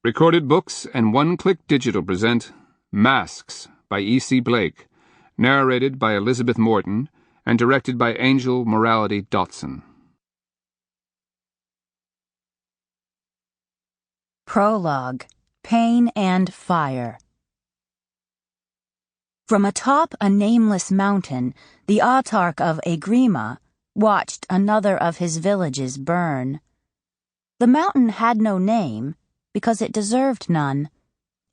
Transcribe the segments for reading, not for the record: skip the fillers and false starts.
Recorded Books and One-Click Digital present Masks by E.C. Blake, narrated by Elizabeth Morton, and directed by Angel Morality Dotson. Prologue: Pain and Fire. From atop a nameless mountain, the Autarch of Aygrima watched another of his villages burn. The mountain had no name, because it deserved none.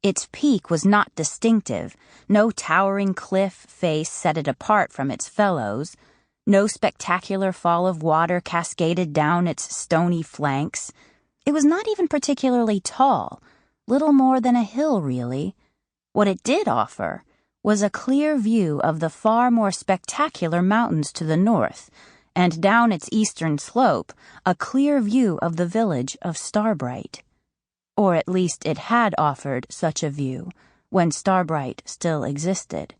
Its peak was not distinctive, no towering cliff face set it apart from its fellows, no spectacular fall of water cascaded down its stony flanks. It was not even particularly tall, little more than a hill, really. What it did offer was a clear view of the far more spectacular mountains to the north, and down its eastern slope, a clear view of the village of Starbright. Or at least it had offered such a view when Starbright still existed.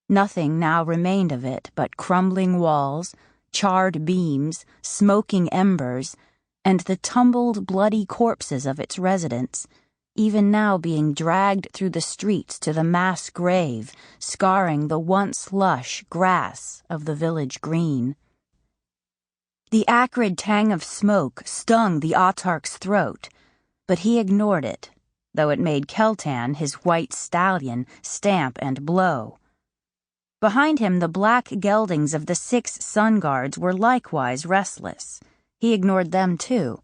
Nothing now remained of it but crumbling walls, charred beams, smoking embers, and the tumbled, bloody corpses of its residents, even now being dragged through the streets to the mass grave, scarring the once lush grass of the village green. The acrid tang of smoke stung the Autarch's throat, but he ignored it, though it made Keltan, his white stallion, stamp and blow. Behind him the black geldings of the 6 sun guards were likewise restless. He ignored them too.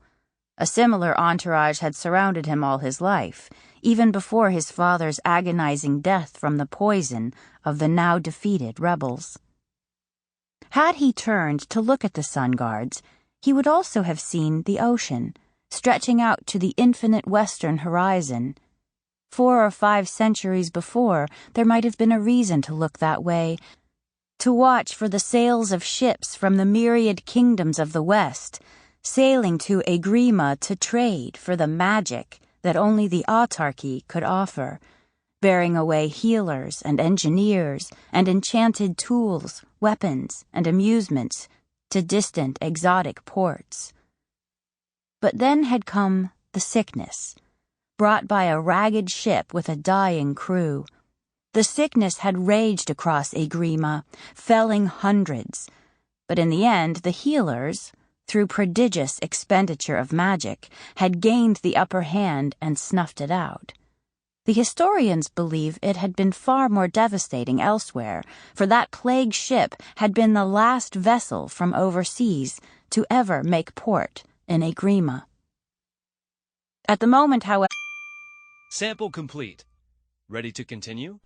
A similar entourage had surrounded him all his life, even before his father's agonizing death from the poison of the now defeated rebels. Had he turned to look at the sun guards, he would also have seen the ocean, stretching out to the infinite western horizon. 4 or 5 centuries before, there might have been a reason to look that way, to watch for the sails of ships from the myriad kingdoms of the West, sailing to Aygrima to trade for the magic that only the Autarchy could offer, bearing away healers and engineers and enchanted tools, weapons, and amusements to distant exotic ports. But then had come the sickness, brought by a ragged ship with a dying crew. The sickness had raged across Aygrima, felling hundreds, but in the end the healers, through prodigious expenditure of magic, had gained the upper hand and snuffed it out. The historians believe it had been far more devastating elsewhere, for that plague ship had been the last vessel from overseas to ever make port in Aygrima. At the moment, however... Sample complete. Ready to continue?